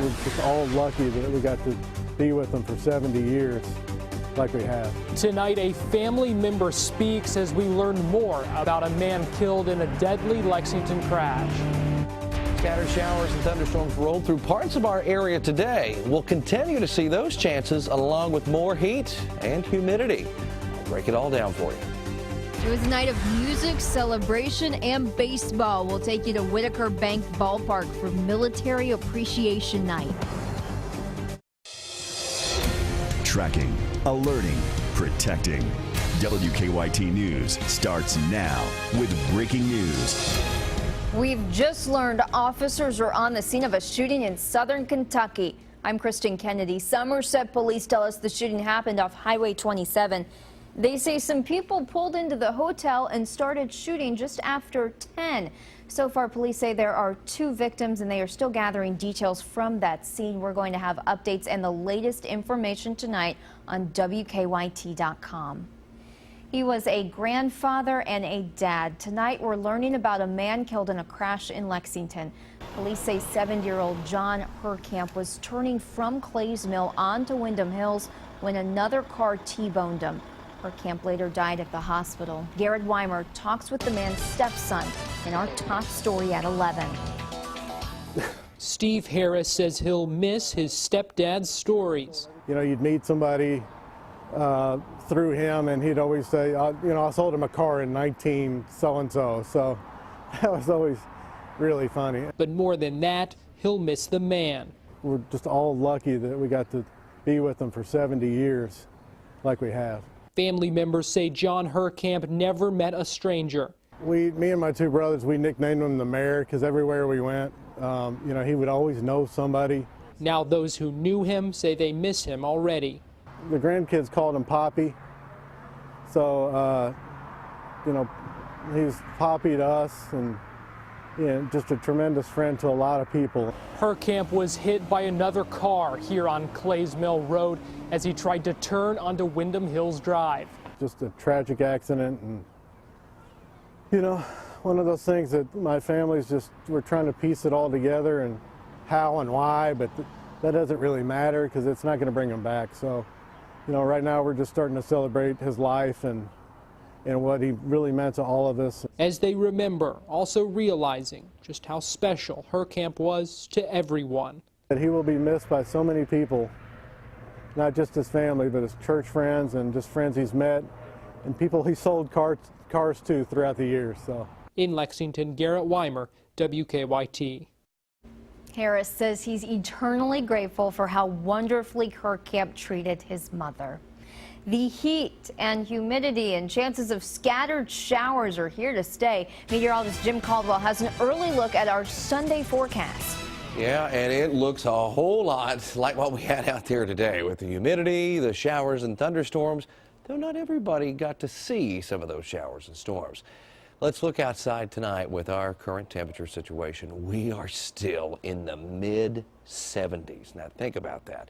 we're just all lucky that we got to be with them for 70 years like we have. Tonight, a family member speaks as we learn more about a man killed in a deadly Lexington crash. Scattered showers and thunderstorms rolled through parts of our area today. We'll continue to see those chances along with more heat and humidity. I'll break it all down for you. It was a night of music, celebration, and baseball. We'll take you to Whitaker Bank Ballpark for Military Appreciation Night. Tracking, alerting, protecting. WKYT News starts now with breaking news. We've just learned officers are on the scene of a shooting in southern Kentucky. I'm Kristen Kennedy. Somerset police tell us the shooting happened off Highway 27. They say some people pulled into the hotel and started shooting just after 10. So far, police say there are 2 victims and they are still gathering details from that scene. We're going to have updates and the latest information tonight on WKYT.com. He was a grandfather and a dad. Tonight, we're learning about a man killed in a crash in Lexington. Police say 70-year-old John Herkamp was turning from Clays Mill onto Windham Hills when another car T-boned him. Herkamp later died at the hospital. Garrett Weimer talks with the man's stepson in our top story at 11. Steve Harris says he'll miss his stepdad's stories. You know, you'd meet somebody through him, and he'd always say, you know, I sold him a car in 19 so-and-so. So that was always really funny. But more than that, he'll miss the man. We're just all lucky that we got to be with them for 70 years like we have. Family members say John Herkamp never met a stranger. Me and my 2 brothers, we nicknamed him the mayor because everywhere we went, you know, he would always know somebody. Now those who knew him say they miss him already. The grandkids called him Poppy, so you know, he's Poppy to us, and you know, just a tremendous friend to a lot of people. Herkamp was hit by another car here on Clays Mill Road as he tried to turn onto Windham Hills Drive. Just a tragic accident, and you know, one of those things that my family's just, we're trying to piece it all together and how and why, but that doesn't really matter because it's not going to bring him back. So, you know, right now we're just starting to celebrate his life and what he really meant to all of us. As they remember, also realizing just how special Herkamp was to everyone. That he will be missed by so many people, not just his family, but his church friends and just friends he's met and people he sold cars to throughout the years. So. In Lexington, Garrett Weimer, WKYT. Harris says he's eternally grateful for how wonderfully Herkamp treated his mother. The heat and humidity and chances of scattered showers are here to stay. Meteorologist Jim Caldwell has an early look at our Sunday forecast. Yeah, and it looks a whole lot like what we had out there today with the humidity, the showers and thunderstorms, though not everybody got to see some of those showers and storms. Let's look outside tonight with our current temperature situation. We are still in the mid-70s. Now think about that.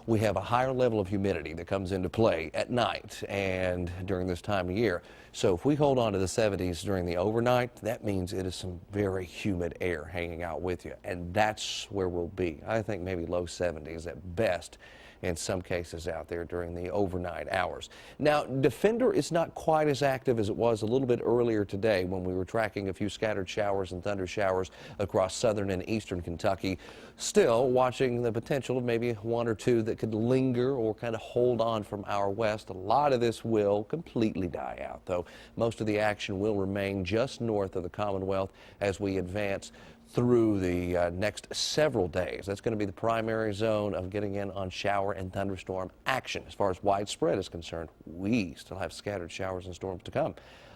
We have a higher level of humidity that comes into play at night and during this time of year. So if we hold on to the 70s during the overnight, that means it is some very humid air hanging out with you. And that's where we'll be. I think maybe low 70s at best in some cases out there during the overnight hours. Now, Defender is not quite as active as it was a little bit earlier today when we were tracking a few scattered showers and thunder showers across southern and eastern Kentucky. Still watching the potential of maybe 1 or 2 that could linger or kind of hold on from our west. A lot of this will completely die out, though. Most of the action will remain just north of the Commonwealth as we advance through the next several days. That's going to be the primary zone of getting in on shower and thunderstorm action. As far as widespread is concerned, we still have scattered showers and storms to come.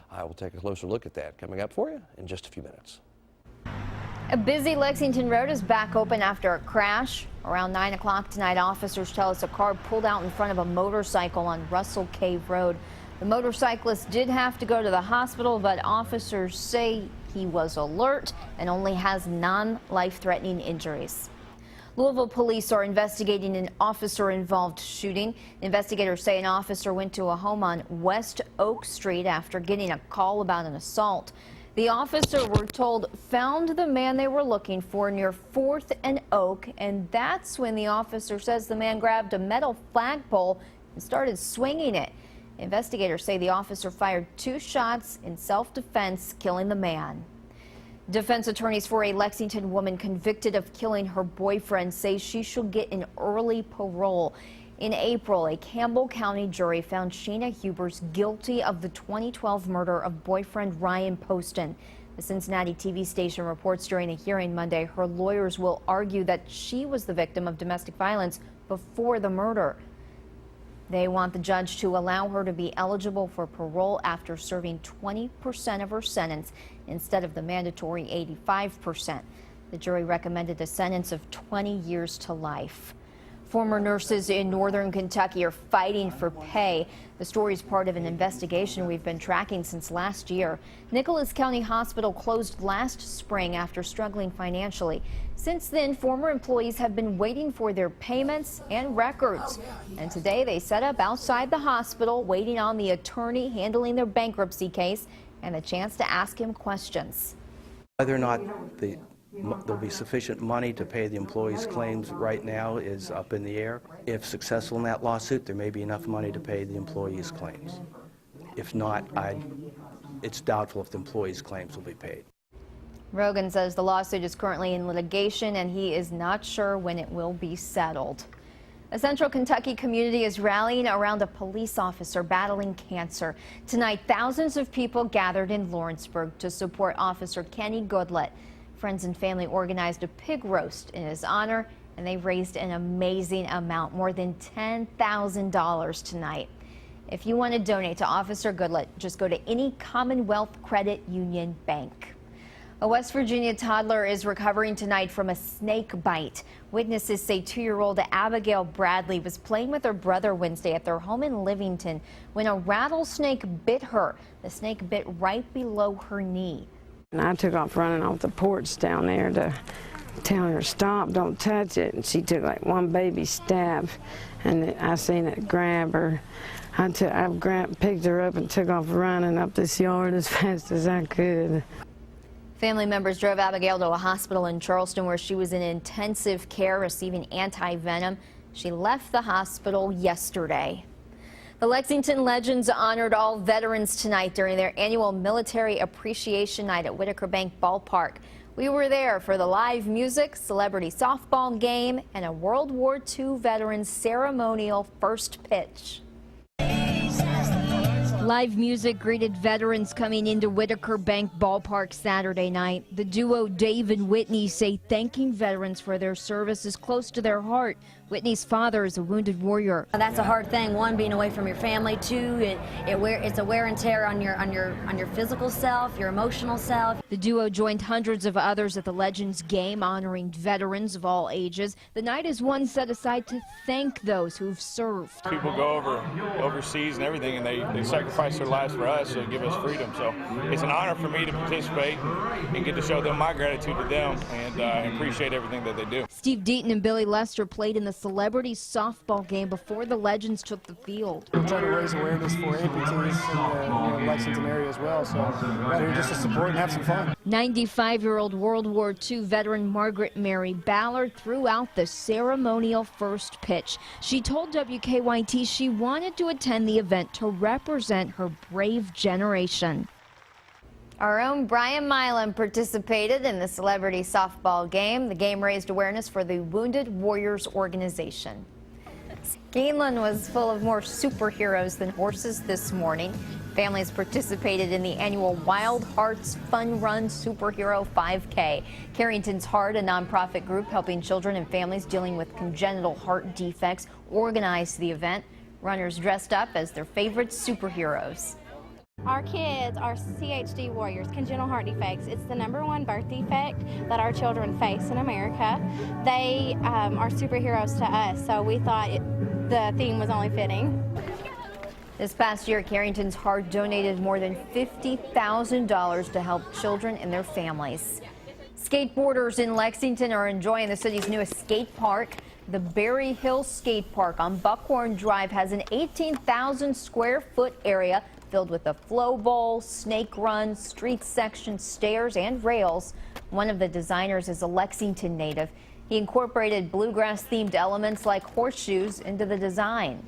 I will take a closer look at that coming up for you in just a few minutes. A busy Lexington road is back open after a crash. Around 9 o'clock tonight, officers tell us a car pulled out in front of a motorcycle on Russell Cave Road. The motorcyclist did have to go to the hospital, but officers say he was alert and only has non-life-threatening injuries. Louisville police are investigating an officer-involved shooting. Investigators say an officer went to a home on West Oak Street after getting a call about an assault. The officer, we're told, found the man they were looking for near 4th and Oak, and that's when the officer says the man grabbed a metal flagpole and started swinging it. Investigators say the officer fired 2 shots in self-defense, killing the man. Defense attorneys for a Lexington woman convicted of killing her boyfriend say she should get an early parole. In April, a Campbell County jury found Sheena Hubers guilty of the 2012 murder of boyfriend Ryan Poston. The Cincinnati TV station reports during a hearing Monday her lawyers will argue that she was the victim of domestic violence before the murder. They want the judge to allow her to be eligible for parole after serving 20% of her sentence instead of the mandatory 85%. The jury recommended a sentence of 20 years to life. Former nurses in northern Kentucky are fighting for pay. The story is part of an investigation we've been tracking since last year. Nicholas County Hospital closed last spring after struggling financially. Since then, former employees have been waiting for their payments and records. And today they set up outside the hospital waiting on the attorney handling their bankruptcy case and the chance to ask him questions. Whether or not there'll be sufficient money to pay the employees' claims right now is up in the air. If successful in that lawsuit, there may be enough money to pay the employees' claims. If not, it's doubtful if the employees' claims will be paid. Rogan says the lawsuit is currently in litigation and he is not sure when it will be settled. A central Kentucky community is rallying around a police officer battling cancer. Tonight, thousands of people gathered in Lawrenceburg to support Officer Kenny Goodlett. Friends and family organized a pig roast in his honor, and they raised an amazing amount, more than $10,000 tonight. If you want to donate to Officer Goodlett, just go to any Commonwealth Credit Union bank. A West Virginia toddler is recovering tonight from a snake bite. Witnesses say 2-year-old Abigail Bradley was playing with her brother Wednesday at their home in Livington when a rattlesnake bit her. The snake bit right below her knee. And I took off running off the porch down there to tell her, stop, don't touch it. And she took like one baby stab, and I seen it grab her. I picked her up and took off running up this yard as fast as I could. Family members drove Abigail to a hospital in Charleston where she was in intensive care receiving anti-venom. She left the hospital yesterday. The Lexington Legends honored all veterans tonight during their annual Military Appreciation Night at Whitaker Bank Ballpark. We were there for the live music, celebrity softball game, and a World War II veterans ceremonial first pitch. Live music greeted veterans coming into Whitaker Bank Ballpark Saturday night. The duo Dave and Whitney say thanking veterans for their service is close to their heart. Whitney's father is a wounded warrior. That's a hard thing. One, being away from your family. Two, it's a wear and tear on your physical self, your emotional self. The duo joined hundreds of others at the Legends game, honoring veterans of all ages. The night is one set aside to thank those who've served. People go overseas and everything, and they sacrifice their lives for us to give us freedom. So it's an honor for me to participate and get to show them my gratitude to them and appreciate everything that they do. Steve Deaton and Billy Lester played in the celebrity softball game before the Legends took the field. We're trying to raise awareness for amputees in the Lexington area as well, so we're out here just to support and have some fun. 95-year-old World War II veteran Margaret Mary Ballard threw out the ceremonial first pitch. She told WKYT she wanted to attend the event to represent her brave generation. Our own Brian Milan participated in the celebrity softball game. The game raised awareness for the Wounded Warriors organization. Keeneland was full of more superheroes than horses this morning. Families participated in the annual Wild Hearts Fun Run Superhero 5K. Carringtons Heart, a nonprofit group helping children and families dealing with congenital heart defects, organized the event. Runners dressed up as their favorite superheroes. Our kids are CHD warriors, congenital heart defects. It's the #1 birth defect that our children face in America. They are superheroes to us, so we thought the theme was only fitting. This past year, Carringtons Heart donated more than $50,000 to help children and their families. Skateboarders in Lexington are enjoying the city's newest skate park. The Berryhill Skate Park on Buckhorn Drive has an 18,000 square foot area filled with a flow bowl, snake run, street section, stairs, and rails. One of the designers is a Lexington native. He incorporated bluegrass-themed elements like horseshoes into the design.